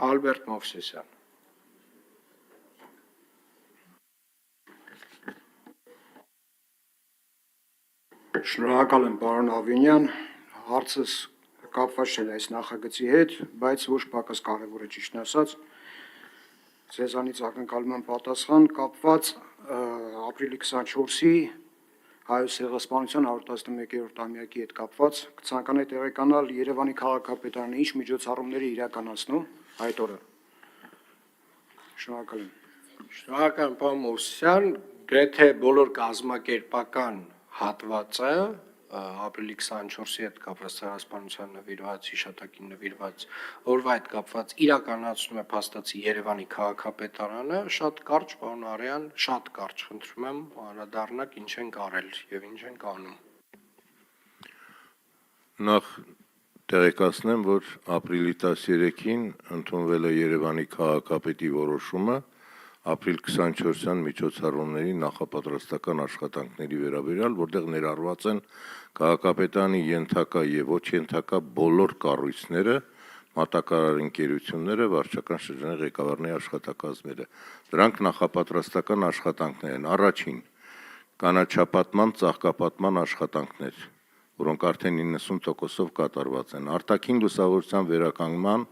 Ալբերտ Մովսեսյան։ Շնորհակալ եմ, պարոն Ավինյան, հարցս կապված չէ այս նախագծի հետ, բայց ոչ պակաս կարևոր է ճիշտն ասած, ձեզանից ակնկալում եմ պատասխան կապված ապրիլի 24-ի Հայոց ցեղասպանության 111-րդ ամյակի հետ կապված, կցանկանայի տեղեկանալ Երևանի քաղաքապետարանը ինչ միջոցառումներ է իրականացնում այդ օրը։ Շնորհակալ եմ։ Շնորհակալ եմ, պարոն Մովսեսյան, գրեթե բոլոր կազմակերպական հատվածը ապրիլի 24-ի հետ կապված ցեղասպանության նվիրված, հիշատակին նվիրված օրվա հետ կապված իրականացնում է փաստացի Երևանի քաղաքապետարանը, շատ կարճ, պարոն Արյան, շատ կարճ, խնդրում եմ անդրադառնաք ինչ ենք արել եւ ինչ ենք անում։ Նախ տեղեկացնեմ, որ ապրիլի 13-ին ընդունվել է Երևանի քաղաքապետի որոշումը ապրիլ 24-յան միջոցառումների նախապատրաստական աշխատանքների վերաբերյալ, որտեղ ներառված են քաղաքապետարանի ենթակա եւ ոչ ենթակա բոլոր կառույցները, մատակարար ընկերությունները, վարչական շրջանի ղեկավարների աշխատակազմերը։ Դրանք նախապատրաստական աշխատանքներ են։ Առաջին կանաչապատման, ծաղկապատման աշխատանքներ, որոնք արդեն 90%-ով կատարված են։ Արտաքին լուսավորության վերականգնման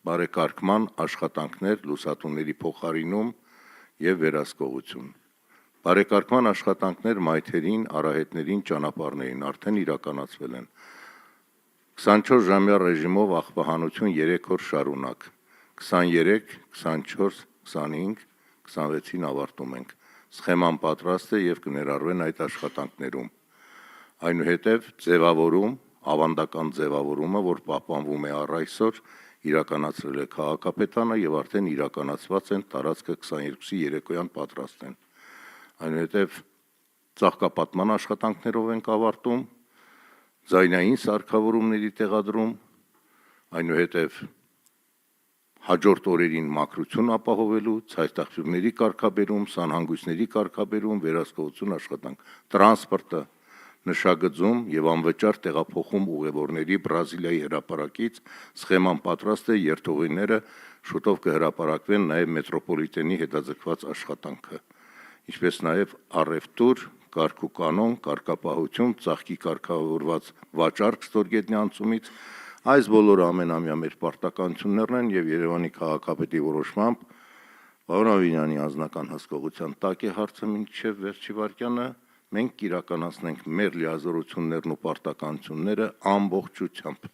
բարեկարգման աշխատանքներ, լուսատուների փոխարինում եւ վերահսկողություն։ Բարեկարգման աշխատանքներ մայթերին, արահետներին, ճանապարհներին արդեն իրականացվել են։ 24-ժամյա ռեժիմով աղբահանություն 3 օր շարունակ։ 23, 24, 25, 26-ին ավարտում ենք։ Սխեման պատրաստ է եւ կներառվեն այդ աշխատանքներում։ Այնուհետև ձևավորում, ավանդական ձևավորումը, որ պահպանվում է առ այսօր, իրականացրել է քաղաքապետարանը եւ արդեն իրականացված են տարածքը 22-ի երեկոյան պատրաստ են։ Այնուհետև ծաղկապատման աշխատանքներով ենք ավարտում, ձայնային սարքավորումների տեղադրում, այնուհետև հաջորդ օրերին մաքրություն ապահովելու, ցայտաղբյուրների կարգաբերում, սանհանգույցների կարգաբերում, վերահսկողություն աշխատանք, տրանսպորտը նշագծում եւ անվճար տեղափոխում ուղևորների Բրազիլիայի հրապարակից սխեման պատրաստ է, երթուղիները շուտով կհրապարակվեն նաեւ մետրոպոլիտենի հետաձգված աշխատանքը, ինչպես նաեւ առևտուր, կարգ ու կանոն, կարգապահություն, ծաղկի կարգավորված վաճառք ստորգետնյա անցումից, այս բոլորը ամենամյա մեր պարտականություններն են եւ Երևանի քաղաքապետի որոշմամբ պարոն Ավինյանի անձնական հսկողության տակ է հարցը մինչեւ վերջի վարքյանը, մենք կիրականացնենք մեր լիազորություններն ու պարտականությունները ամբողջությամբ։